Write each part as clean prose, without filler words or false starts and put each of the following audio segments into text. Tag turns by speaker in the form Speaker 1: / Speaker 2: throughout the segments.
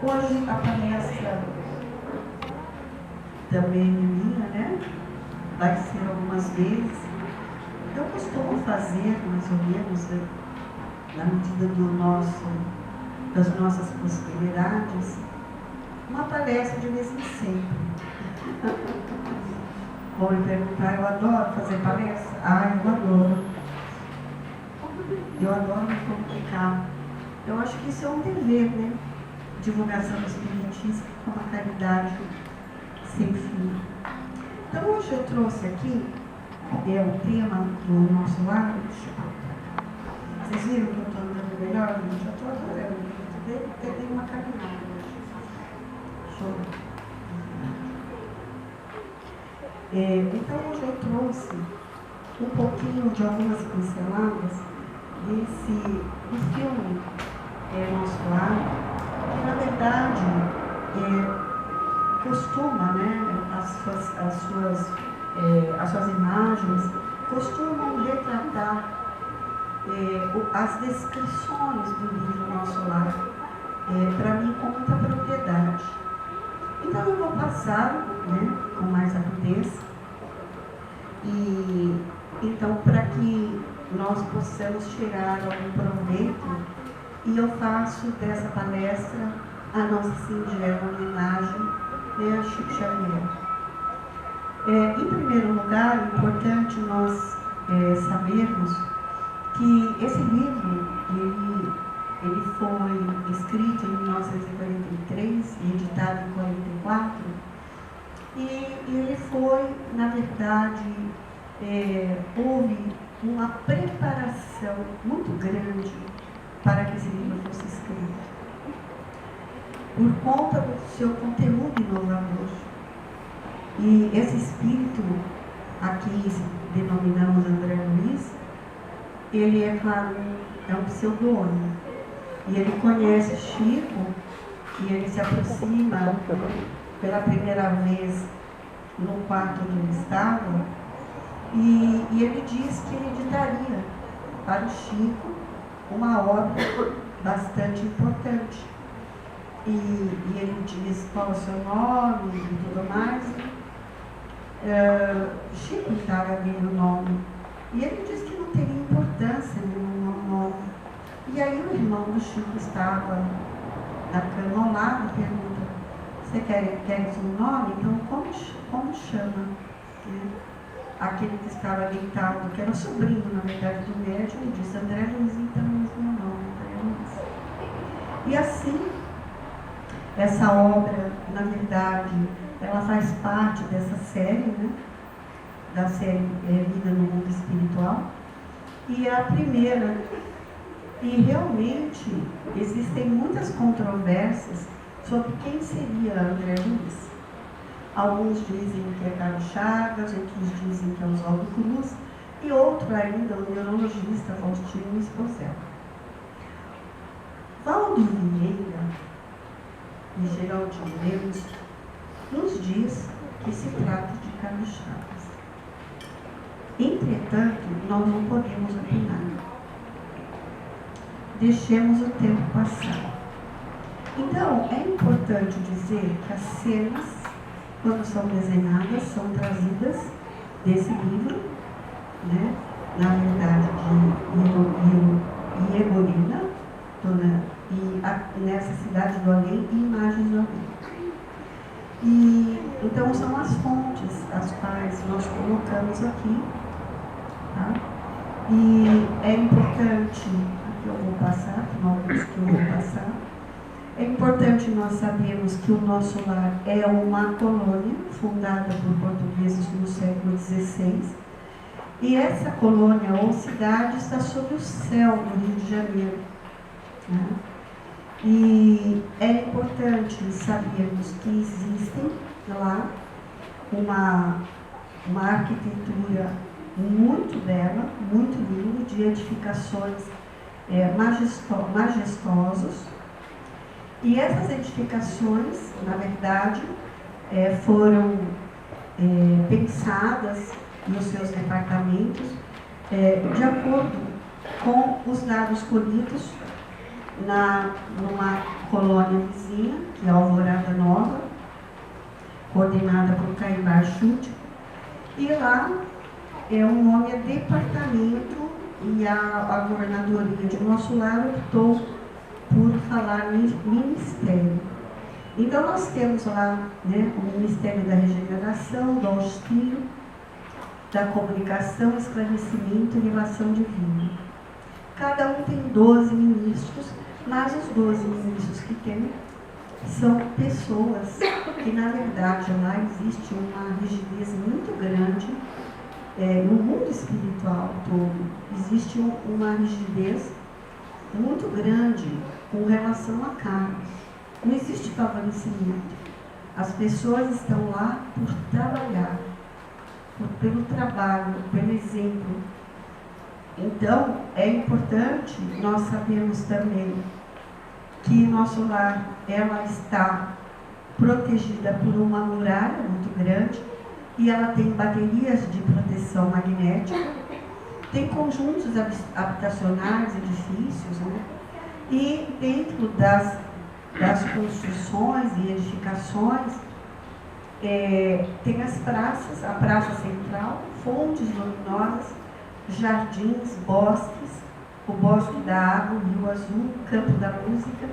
Speaker 1: Hoje a palestra também é minha, né? Vai ser algumas vezes. Eu costumo fazer, mais ou menos, né, na medida das nossas possibilidades, uma palestra de vez em sempre. Vou me perguntar, eu adoro fazer palestra? Eu adoro. Eu adoro me comunicar. Eu acho que isso é um dever, né? Divulgação espiritística com uma caridade sem fim. Então hoje eu trouxe aqui o tema do nosso lado. Vocês viram que eu estou andando melhor? Eu já estou adorando. Eu dei uma caminhada hoje. Show. Então hoje eu trouxe um pouquinho de algumas pinceladas do filme Nosso Lar, que na verdade costuma, né, as suas imagens costumam retratar as descrições do livro Nosso Lar, para mim com muita propriedade. Então eu vou passar, né, com mais rapidez, e então para que nós possamos tirar algum proveito, e eu faço dessa palestra a nossa singela homenagem a Chico Xavier. Em primeiro lugar, é importante nós sabermos que esse livro ele foi escrito em 1943 e editado em 1944, e ele foi, na verdade, houve uma preparação muito grande para que esse livro fosse escrito, por conta do seu conteúdo inovador. E esse espírito, aqui denominamos André Luiz, ele é, claro, um pseudônimo. E ele conhece Chico, e ele se aproxima pela primeira vez no quarto onde ele estava, e ele diz que ele editaria para o Chico uma obra bastante importante. E ele diz qual é o seu nome e tudo mais. Chico estava ali no nome. E ele diz que não teria importância no nome. E aí o irmão do Chico estava na cama ao lado e pergunta: você quer um nome? Então como chama? Aquele que estava deitado, que era o sobrinho, na verdade, do médico, ele disse: André Luiz, então é o meu nome, André Luiz. E assim, essa obra, na verdade, ela faz parte dessa série, né? Da série Vida no Mundo Espiritual, e é a primeira. E realmente existem muitas controvérsias sobre quem seria André Luiz. Alguns dizem que é Carlos Chagas, outros dizem que é Oswaldo Cruz, e outro ainda, o neurologista Faustino Esposel. Valdo Vieira e Geraldinho Lemos nos diz que se trata de Carlos Chagas. Entretanto, nós não podemos opinar. Deixemos o tempo passar. Então, é importante dizer que as cenas, quando são desenhadas, são trazidas desse livro, né? Na verdade, de Iegorina, e nessa cidade do além, e imagens do além. E então são as fontes as quais nós colocamos aqui, tá? E é importante, aqui eu vou passar, que eu vou passar. É importante nós sabermos que o Nosso Lar é uma colônia fundada por portugueses no século XVI, e essa colônia ou cidade está sob o céu do Rio de Janeiro, né? E é importante sabermos que existem lá uma arquitetura muito bela, muito linda, de edificações majestosos. E essas edificações, na verdade, foram pensadas nos seus departamentos de acordo com os dados colhidos numa colônia vizinha, que é a Alvorada Nova, coordenada por Caibar Chute, e lá o nome é departamento, e a governadoria de Nosso Lar optou por falar ministério. Então nós temos lá, né, o Ministério da Regeneração, do Auxílio, da Comunicação, Esclarecimento e Relação Divina. Cada um tem 12 ministros, mas os 12 ministros que tem são pessoas que, na verdade, lá existe uma rigidez muito grande, no mundo espiritual todo, existe uma rigidez muito grande com relação à carne. Não existe favorecimento. As pessoas estão lá por trabalhar, pelo trabalho, pelo exemplo. Então, é importante nós sabermos também que Nosso Lar, ela está protegida por uma muralha muito grande e ela tem baterias de proteção magnética, tem conjuntos habitacionais, edifícios, né? E dentro das construções e edificações, tem as praças, a Praça Central, fontes luminosas, jardins, bosques, o Bosque da Água, o Rio Azul, o Campo da Música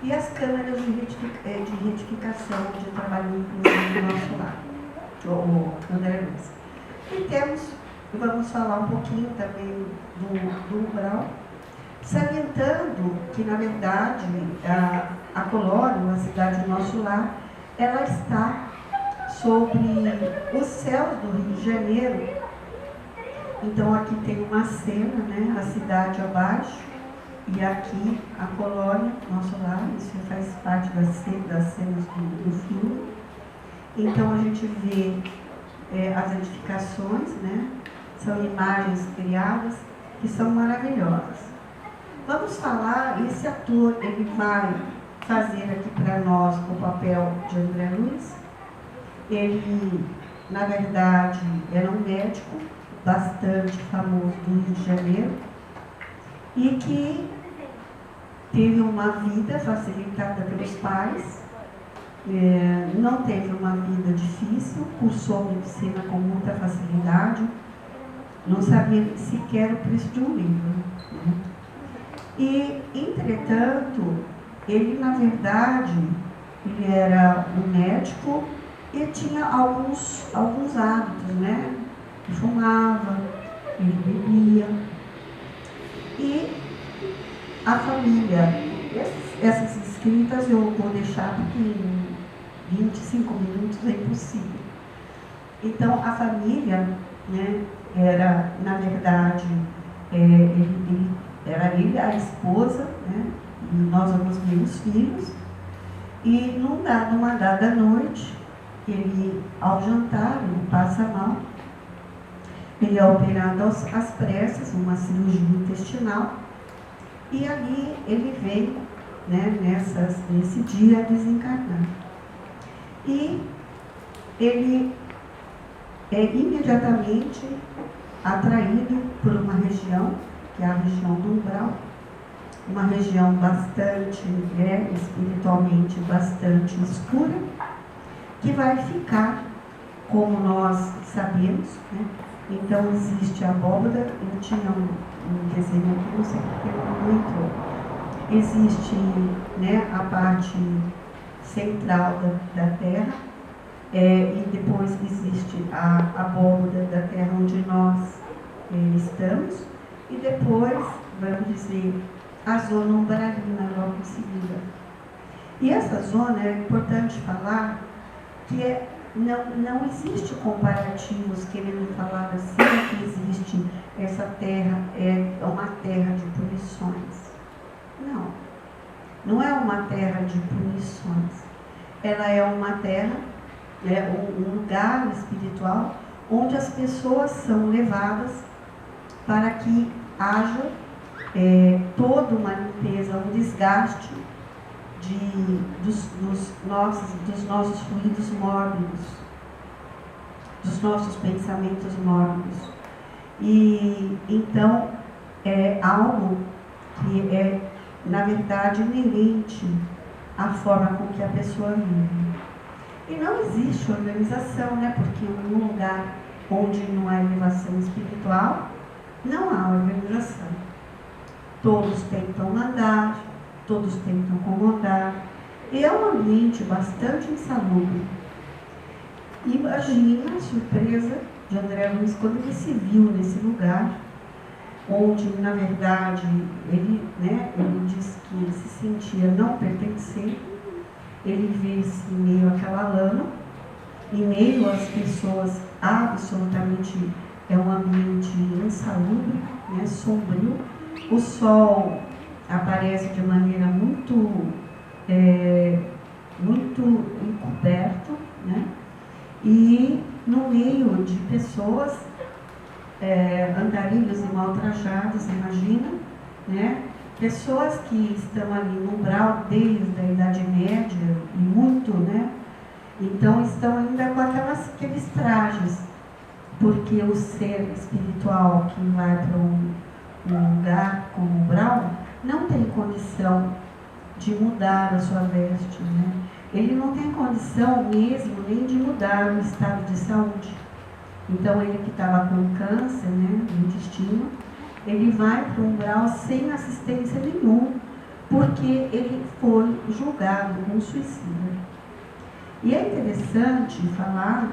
Speaker 1: e as câmaras de retificação, onde trabalhou inclusive no Nosso Lar, o André Luiz. E vamos falar um pouquinho também do umbral, salientando que, na verdade, a colônia, a cidade do Nosso Lar, ela está sobre os céus do Rio de Janeiro. Então aqui tem uma cena, né, a cidade abaixo, e aqui a colônia, Nosso Lar, isso faz parte das cenas do filme. Então a gente vê as edificações, né, são imagens criadas que são maravilhosas. Vamos falar, esse ator, ele vai fazer aqui para nós o papel de André Luiz. Ele, na verdade, era um médico bastante famoso do Rio de Janeiro e que teve uma vida facilitada pelos pais, não teve uma vida difícil, cursou medicina com muita facilidade, não sabia sequer o preço de um livro, né? E, entretanto, ele, na verdade, ele era um médico e tinha alguns hábitos, né? Ele fumava, ele bebia. E a família, essas escritas eu vou deixar porque em 25 minutos é impossível. Então, a família, né, era, na verdade, era ele, a esposa, né, e nós vamos ver os filhos. E numa dada noite, ele, ao jantar, ele passa mal. Ele é operado às pressas, uma cirurgia intestinal. E ali ele vem, né, nesse dia, desencarnar. E ele é imediatamente atraído por uma região, que é a região do umbral, uma região bastante, espiritualmente bastante escura, que vai ficar, como nós sabemos, né? Então existe a abóbora, eu tinha um desenho aqui, não sei porque não entrou. Existe, né, a parte central da Terra, e depois existe a abóbora da Terra onde nós estamos, e depois, vamos dizer, a zona umbralina logo em seguida. E essa zona, é importante falar que não existe comparativos querendo falar assim, que existe essa terra, é uma terra de punições. Não é uma terra de punições. Ela é uma terra, um lugar espiritual onde as pessoas são levadas para que haja toda uma limpeza, um desgaste dos nossos fluidos mórbidos, dos nossos pensamentos mórbidos. E então é algo que é, na verdade, inerente a forma com que a pessoa vive. E não existe organização, né? Porque num lugar onde não há elevação espiritual, não há organização. Todos tentam mandar, todos tentam comandar. E é um ambiente bastante insalubre. Imagina a surpresa de André Luiz quando ele se viu nesse lugar, onde, na verdade, ele disse que ele se sentia não pertencer. Ele vê-se em meio àquela lama, em meio às pessoas absolutamente, é um ambiente insalubre, né, sombrio. O sol aparece de maneira muito encoberto, né, e no meio de pessoas, andarilhos e maltrajados, imagina, né? Pessoas que estão ali no umbral desde a Idade Média, e muito, né? Então estão ainda com aqueles trajes, porque o ser espiritual que vai para um lugar como o umbral não tem condição de mudar a sua veste, né? Ele não tem condição mesmo nem de mudar o estado de saúde. Então ele que estava com câncer, né, no intestino, ele vai para o umbral sem assistência nenhuma, porque ele foi julgado como suicida. E é interessante falar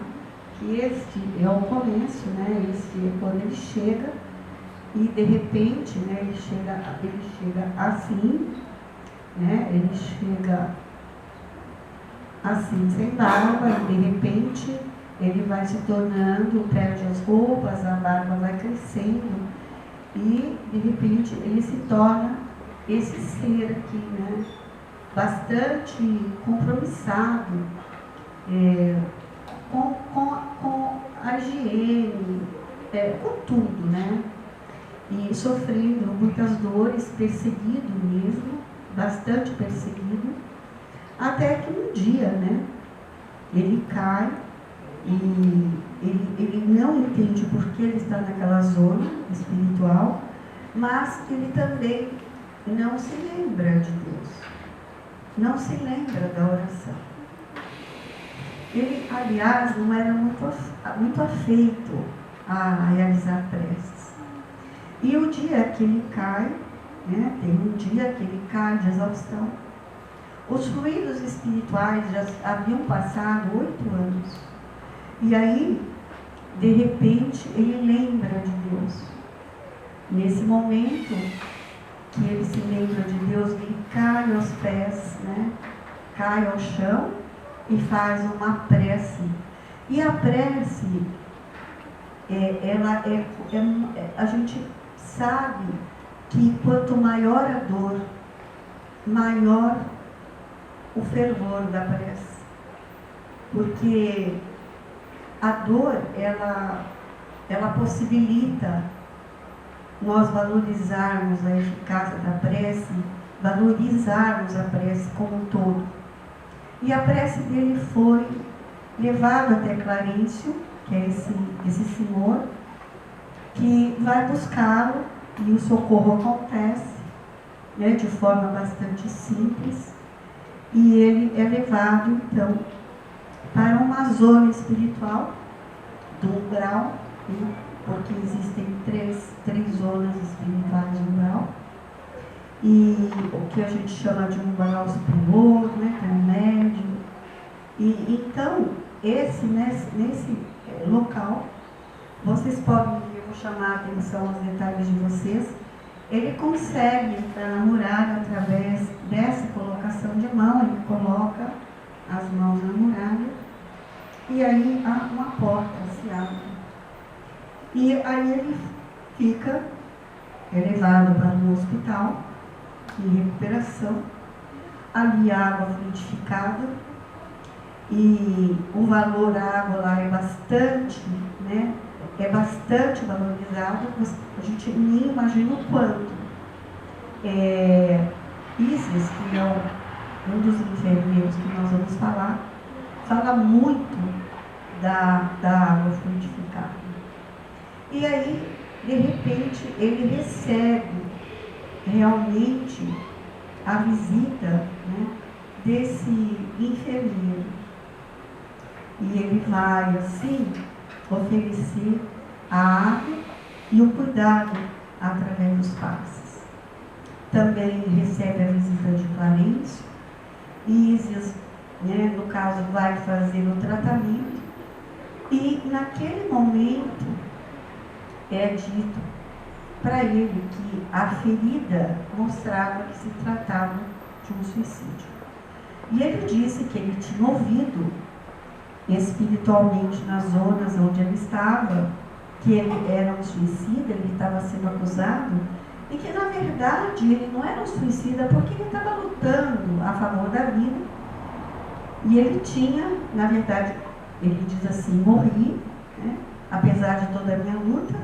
Speaker 1: que este é o começo, né? Este é quando ele chega e de repente, né, ele chega assim, né? Ele chega assim, sem barba, e de repente ele vai se tornando, perde as roupas, a barba vai crescendo e de repente ele se torna esse ser aqui, né? Bastante compromissado com a higiene, com tudo, né? E sofrendo muitas dores, perseguido mesmo, bastante perseguido, até que um dia, né, ele cai e ele não entende por que ele está naquela zona espiritual, mas ele também não se lembra de Deus, não se lembra da oração. Ele, aliás, não era muito afeito a realizar preces. E o dia que ele cai, né, tem um dia que ele cai de exaustão. Os fluidos espirituais já haviam passado 8 anos. E aí, de repente, ele lembra de Deus. Nesse momento que ele se lembra de Deus, ele cai aos pés, né? Cai ao chão e faz uma prece. E a prece, a gente sabe que quanto maior a dor, maior o fervor da prece. Porque a dor, ela possibilita nós valorizarmos a eficácia da prece, valorizarmos a prece como um todo. E a prece dele foi levada até Clarencio, que é esse senhor, que vai buscá-lo e o socorro acontece, né, de forma bastante simples. E ele é levado, então, para uma zona espiritual do umbral, né, porque existem três zonas espirituais do umbral, e o que a gente chama de umbral superior, né, intermédio. E então, nesse local, vocês podem, eu vou chamar a atenção aos detalhes de vocês, ele consegue entrar na muralha através dessa colocação de mão, ele coloca as mãos na muralha, e aí há uma porta, se abre. E aí ele fica levado para um hospital em recuperação, ali a água fluidificada, e o valor da água lá é bastante, né? É bastante valorizado, a gente nem imagina o quanto. Isis, que é um dos enfermeiros que nós vamos falar, fala muito da água fluidificada. E aí, de repente, ele recebe realmente a visita, né, desse enfermeiro. E ele vai, assim, oferecer a água e o cuidado através dos passes. Também recebe a visita de Clarencio. Ísias, né, no caso, vai fazer o tratamento. E naquele momento é dito para ele que a ferida mostrava que se tratava de um suicídio. E ele disse que ele tinha ouvido espiritualmente nas zonas onde ele estava que ele era um suicida, ele estava sendo acusado, e que na verdade ele não era um suicida porque ele estava lutando a favor da vida. E ele tinha, na verdade, ele diz assim, morri, né, apesar de toda a minha luta,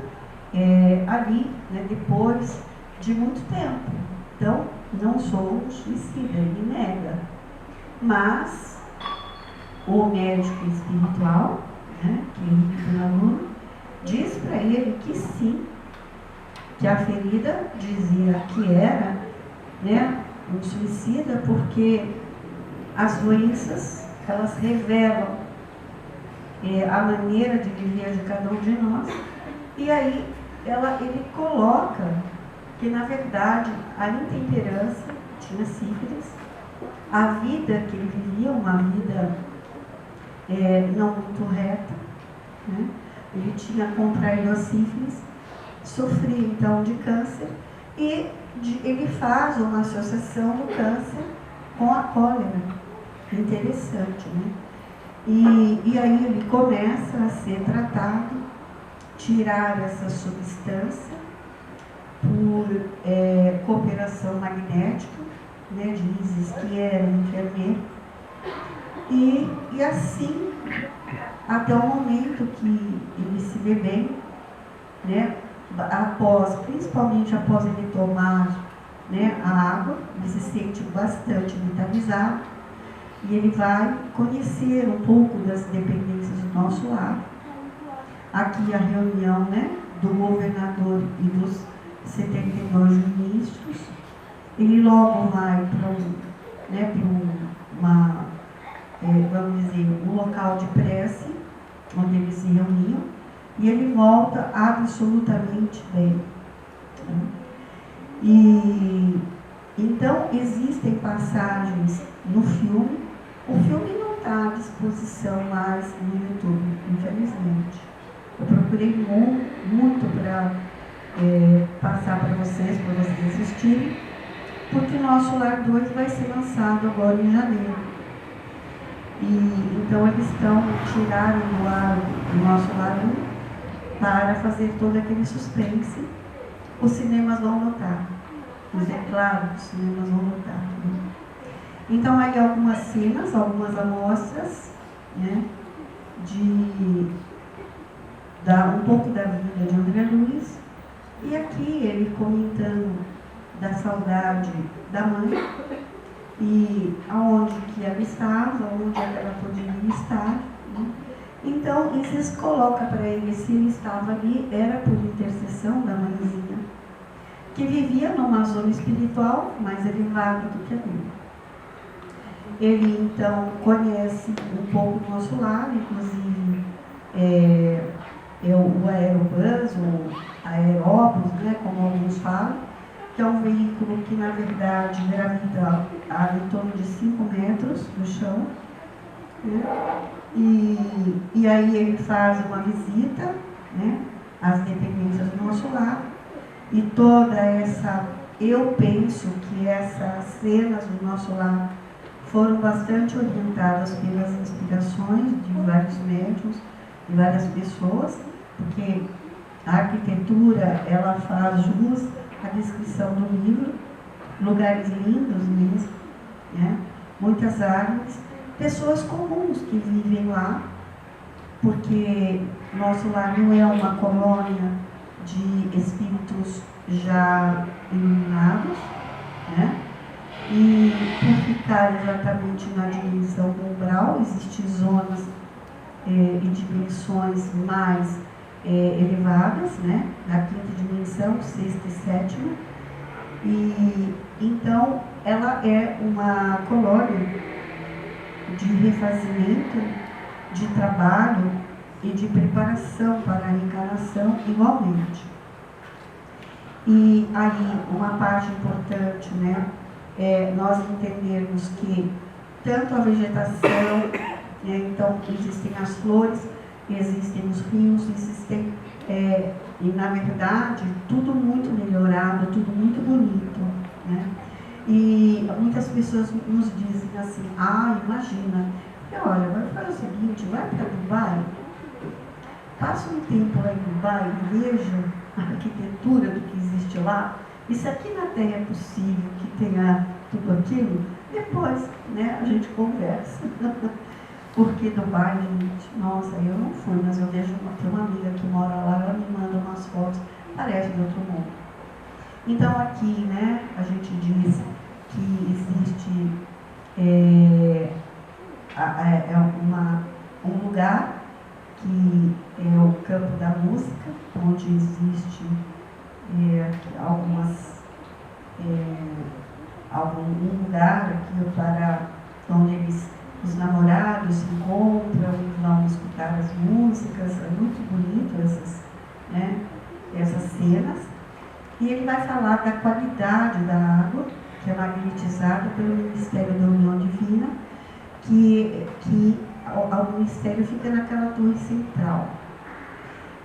Speaker 1: ali, né, depois de muito tempo. Então, não sou um suicida, ele nega. Mas o médico espiritual, né, que é o aluno, diz para ele que sim, que a ferida dizia que era, né, um suicida, porque as doenças, elas revelam a maneira de viver de cada um de nós. E aí ele coloca que, na verdade, a intemperância tinha sífilis, a vida que ele vivia, uma vida não muito reta, né? Ele tinha contraído a sífilis, sofria então de câncer, e ele faz uma associação do câncer com a cólera. Interessante, né? E aí ele começa a ser tratado, tirar essa substância por cooperação magnética, né, de Ísis, que era um enfermeiro, e assim, até o momento que ele se vê bem, né, principalmente após ele tomar, né, a água, ele se sente bastante vitalizado, e ele vai conhecer um pouco das dependências do nosso lar. Aqui a reunião, né, do governador e dos 72 ministros. Ele logo vai para vamos dizer, um local de prece, onde eles se reuniam, e ele volta absolutamente bem. E então existem passagens no filme. O filme não está à disposição mais no YouTube, infelizmente. Eu procurei muito para passar para vocês assistirem, porque o Nosso Lar 2 vai ser lançado agora em janeiro. E então eles tiraram do ar o Nosso Lar 1 para fazer todo aquele suspense. Os cinemas vão lotar. Claro, os cinemas vão lotar. Né? Então, aí algumas cenas, algumas amostras, né, um pouco da vida de André Luiz, e aqui ele comentando da saudade da mãe, e aonde que ela estava, onde ela poderia estar. Né? Então, Isis coloca para ele, se ele estava ali, era por intercessão da mãezinha, que vivia numa zona espiritual mais elevada do que a dele. Ele, então, conhece um pouco do nosso lar, inclusive o aerobus, o aeróbus, né, como alguns falam, que é um veículo que, na verdade, gravita em torno de 5 metros do chão. Né? E aí ele faz uma visita, né, às dependências do nosso lar, e toda essa, eu penso que essas cenas do nosso lar foram bastante orientadas pelas inspirações de vários médiuns, de várias pessoas, porque a arquitetura, ela faz jus à descrição do livro, lugares lindos mesmo, né? Muitas árvores, pessoas comuns que vivem lá, porque nosso lar não é uma colônia de espíritos já iluminados, né? E por ficar exatamente na dimensão do umbral, existem zonas e dimensões mais elevadas, né? Na quinta dimensão, sexta e sétima. E então ela é uma colônia de refazimento, de trabalho e de preparação para a reencarnação igualmente. E aí, uma parte importante, né, é nós entendermos que tanto a vegetação, né, então existem as flores, existem os rios, existem, e na verdade, tudo muito melhorado, tudo muito bonito, né? E muitas pessoas nos dizem assim, imagina, olha, vai fazer o seguinte, vai para Dubai, passa um tempo lá em Dubai e veja a arquitetura do que existe lá, e se aqui na Terra é possível que tenha tudo aquilo, depois, né, a gente conversa. Porque Dubai, gente, nossa, eu não fui, mas eu vejo tem uma amiga que mora lá, ela me manda umas fotos, parece de outro mundo. Então aqui, né, a gente diz que existe um lugar que é o campo da música, onde existe um lugar aqui para onde os namorados se encontram e vão escutar as músicas. É muito bonito essas cenas. E ele vai falar da qualidade da água, que é magnetizada pelo Ministério da União Divina, que o Ministério fica naquela torre central,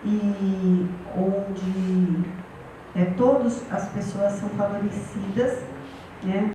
Speaker 1: e onde todas as pessoas são favorecidas, né?